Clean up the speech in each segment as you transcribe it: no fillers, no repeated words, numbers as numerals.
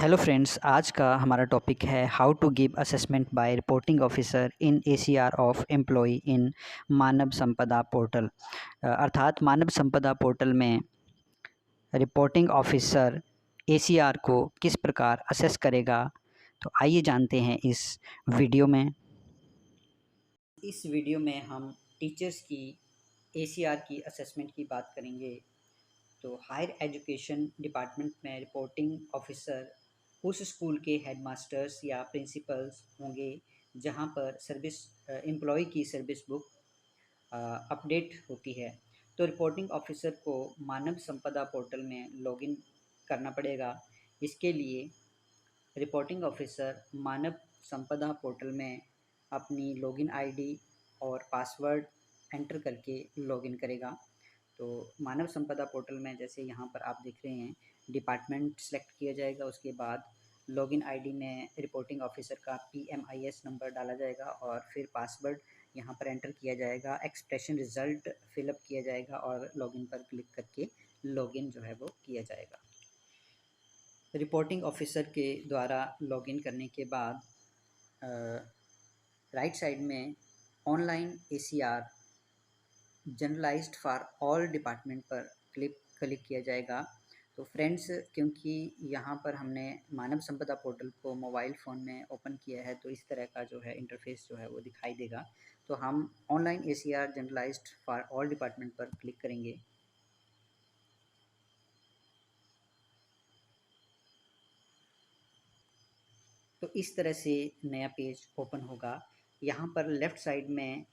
Hello friends, आज का हमारा टॉपिक है how to give assessment by reporting officer in ACR of employ in Manav Sampada portal. अर्थात मानव Sampada portal में रिपोर्टिंग ऑफिसर एसीआर को किस प्रकार असेस करेगा। तो आइए जानते हैं इस वीडियो में। इस वीडियो में हम टीचर्स की एसीआर की असेसमेंट की बात करेंगे। तो हायर एजुकेशन डिपार्टमेंट में रिपोर्टिंग ऑफिसर उस स्कूल के हेडमास्टर्स या प्रिंसिपल्स होंगे जहां पर सर्विस एम्प्लॉय की सर्विस बुक अपडेट होती है। तो रिपोर्टिंग ऑफिसर को मानव संपदा पोर्टल में लॉगिन करना पड़ेगा। इसके लिए रिपोर्टिंग ऑफिसर मानव संपदा पोर्टल में अपनी लॉगिन आईडी और पासवर्ड एंटर करके लॉगिन करेगा। तो मानव संपदा पोर्टल में जैसे यहाँ पर आप देख रहे हैं, डिपार्टमेंट सेलेक्ट किया जाएगा। उसके बाद लॉगिन आईडी में रिपोर्टिंग ऑफिसर का PMIS नंबर डाला जाएगा और फिर पासवर्ड यहाँ पर एंटर किया जाएगा। एक्सप्रेशन रिज़ल्ट फिलअप किया जाएगा और लॉगिन पर क्लिक करके लॉगिन जो है वो किया जाएगा। रिपोर्टिंग ऑफिसर के द्वारा लॉगिन करने के बाद राइट साइड में online ACR generalized for all department पर क्लिक किया जाएगा। तो फ्रेंड्स, क्योंकि यहाँ पर हमने मानव संपदा पोर्टल को मोबाइल फ़ोन में ओपन किया है तो इस तरह का जो है इंटरफेस जो है वो दिखाई देगा। तो हम online ACR generalized for all department पर क्लिक करेंगे। तो इस तरह से नया पेज ओपन होगा। यहाँ पर लेफ़्ट साइड में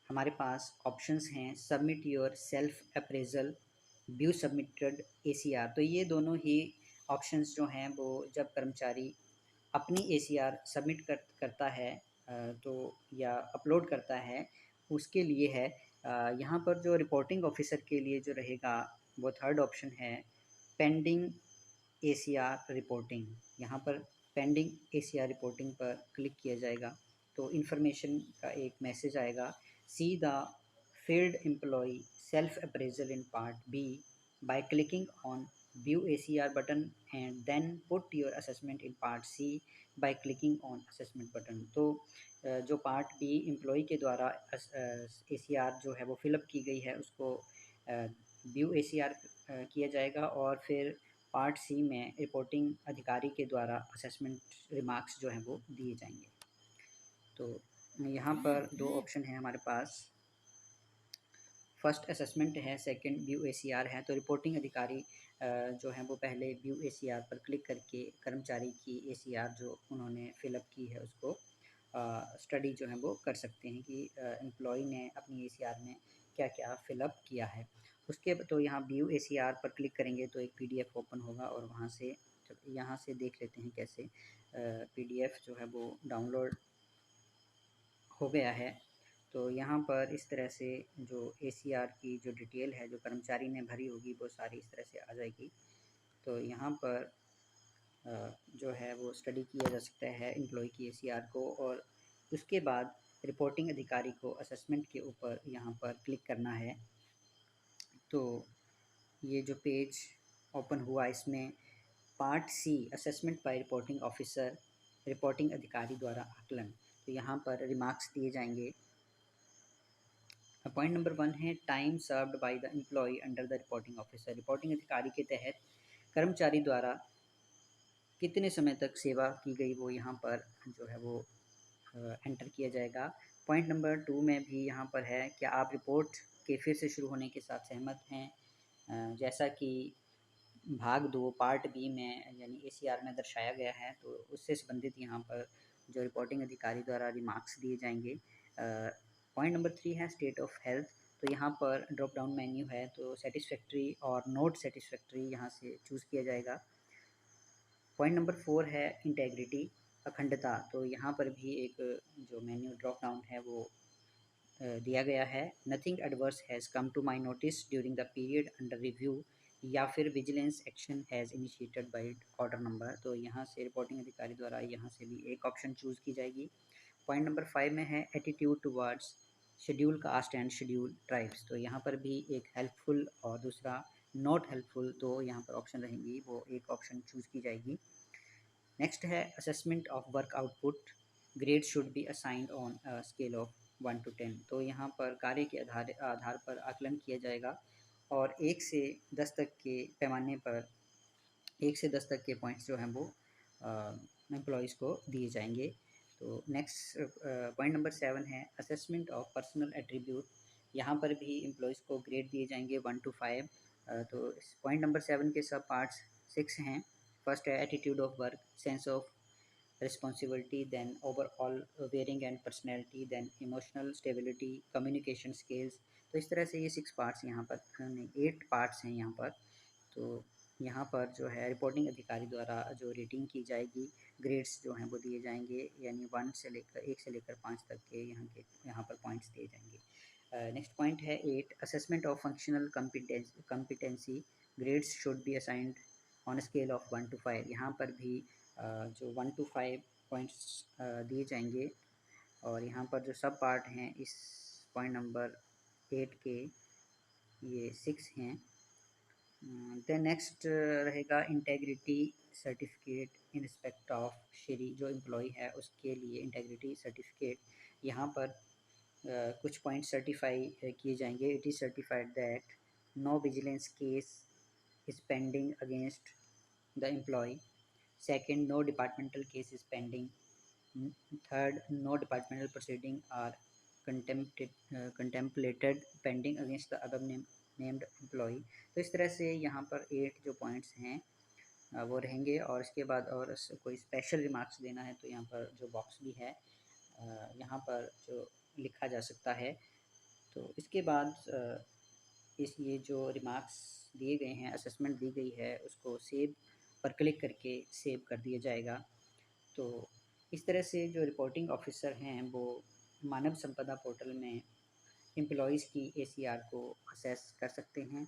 हमारे पास ऑप्शंस हैं, submit your self appraisal, view submitted ACR। तो ये दोनों ही ऑप्शंस जो हैं वो जब कर्मचारी अपनी ACR सबमिट करता है तो या अपलोड करता है उसके लिए है। यहाँ पर जो रिपोर्टिंग ऑफिसर के लिए जो रहेगा वो थर्ड ऑप्शन है, पेंडिंग ACR रिपोर्टिंग। यहाँ पर पेंडिंग ACR रिपोर्टिंग पर क्लिक किया जाएगा तो इन्फॉर्मेशन का एक मैसेज आएगा, see the field employ self appraisal in part B by clicking on view ACR button and then put your assessment in part C by clicking on assessment button. तो जो part B employ के द्वारा ACR जो है वो fill up की गई है उसको व्यू ACR किया जाएगा और फिर पार्ट सी में रिपोर्टिंग अधिकारी के द्वारा असेसमेंट रिमार्क्स जो हैं वो दिए जाएंगे। तो यहाँ पर दो ऑप्शन है हमारे पास, फर्स्ट असेसमेंट है, सेकंड व्यू ACR है। तो रिपोर्टिंग अधिकारी जो है वो पहले व्यू ACR पर क्लिक करके कर्मचारी की ACR जो उन्होंने फिलअप की है उसको स्टडी जो है वो कर सकते हैं कि एम्प्लॉय ने अपनी ACR में क्या क्या फिलअप किया है। उसके तो यहाँ व्यू ACR पर क्लिक करेंगे तो एक PDF ओपन होगा और वहाँ से यहाँ से देख लेते हैं कैसे PDF जो है वो डाउनलोड हो गया है। तो यहाँ पर इस तरह से जो ACR की जो डिटेल है जो कर्मचारी ने भरी होगी वो सारी इस तरह से आ जाएगी। तो यहाँ पर जो है वो स्टडी किया जा सकता है एम्प्लॉय की ACR को और उसके बाद रिपोर्टिंग अधिकारी को असेसमेंट के ऊपर यहाँ पर क्लिक करना है। तो ये जो पेज ओपन हुआ इसमें part C assessment by reporting officer, reporting अधिकारी द्वारा आकलन। तो यहाँ पर रिमार्क्स दिए जाएंगे। पॉइंट नंबर 1 है time served by the employ under the reporting officer. Reporting अधिकारी के तहत कर्मचारी द्वारा कितने समय तक सेवा की गई वो यहाँ पर जो है वो एंटर किया जाएगा। पॉइंट नंबर 2 में भी यहाँ पर है, क्या आप रिपोर्ट के फिर से शुरू होने के साथ सहमत हैं, जैसा कि भाग 2 पार्ट बी में यानी ACR में दर्शाया गया है। तो उससे संबंधित यहाँ पर जो रिपोर्टिंग अधिकारी द्वारा रिमार्क्स दिए जाएंगे। पॉइंट नंबर 3 है स्टेट ऑफ हेल्थ। तो यहाँ पर ड्रॉप डाउन मेन्यू है तो सेटिस्फैक्ट्री और नॉट सेटिस्फैक्ट्री यहाँ से चूज़ किया जाएगा। पॉइंट नंबर 4 है इंटेग्रिटी, अखंडता। तो यहाँ पर भी एक जो मेन्यू ड्रॉप डाउन है वो दिया गया है। Nothing adverse has come to my notice during the period under review, या फिर vigilance action has initiated by order number. तो यहाँ से रिपोर्टिंग अधिकारी द्वारा यहाँ से भी एक ऑप्शन चूज़ की जाएगी। पॉइंट नंबर 5 में है attitude towards schedule caste and schedule tribes. तो यहाँ पर भी एक हेल्पफुल और दूसरा नॉट हेल्पफुल, तो यहाँ पर ऑप्शन रहेंगी वो एक ऑप्शन चूज़ की जाएगी। नेक्स्ट है assessment of work output, grade should be assigned on scale of 1 to 10। तो यहाँ पर कार्य के आधार आधार पर आकलन किया जाएगा और 1 से 10 तक के पैमाने पर 1 से 10 तक के पॉइंट्स जो हैं वो एम्प्लॉयज़ को दिए जाएंगे। तो नेक्स्ट पॉइंट नंबर 7 है असेसमेंट ऑफ पर्सनल एट्रीब्यूट। यहाँ पर भी एम्प्लॉयज़ को ग्रेड दिए जाएंगे 1 to 5। तो इस पॉइंट नंबर 7 के सब पार्ट्स 6 हैं। फर्स्ट है attitude of work, sense of responsibility, then overall wearing and personality, then emotional stability, communication skills। तो इस तरह से ये 6 पार्ट्स यहाँ पर नहीं 8 पार्ट्स हैं यहाँ पर। तो यहाँ पर जो है रिपोर्टिंग अधिकारी द्वारा जो रेटिंग की जाएगी, ग्रेड्स जो हैं वो दिए जाएंगे, यानी 1 से लेकर 5 तक के यहाँ पर पॉइंट्स दिए जाएंगे। नेक्स्ट पॉइंट है 8 assessment of functional competency, grades should be assigned on scale of 1 to 5। यहाँ पर भी जो 1 to 5 पॉइंट्स दिए जाएंगे और यहाँ पर जो सब पार्ट हैं इस पॉइंट नंबर 8 के ये 6 हैं। देन नेक्स्ट रहेगा integrity certificate in respect of Shri, जो एम्प्लॉय है उसके लिए इंटेग्रिटी सर्टिफिकेट। यहाँ पर कुछ पॉइंट सर्टिफाई किए जाएंगे। It is certified that no vigilance case is pending against the employ. Second, no departmental case is pending. Third, no departmental proceeding are contemplated pending against the above named employ. तो इस तरह से यहाँ पर 8 जो points हैं वो रहेंगे। और इसके बाद और कोई स्पेशल रिमार्क्स देना है तो यहाँ पर जो बॉक्स भी है यहाँ पर जो लिखा जा सकता है। तो इसके बाद इस ये जो रिमार्क्स दिए गए हैं, असेसमेंट दी गई है, उसको सेव पर क्लिक करके सेव कर दिया जाएगा। तो इस तरह से जो रिपोर्टिंग ऑफिसर हैं वो मानव संपदा पोर्टल में एम्प्लॉयज़ की ACR को असेस कर सकते हैं।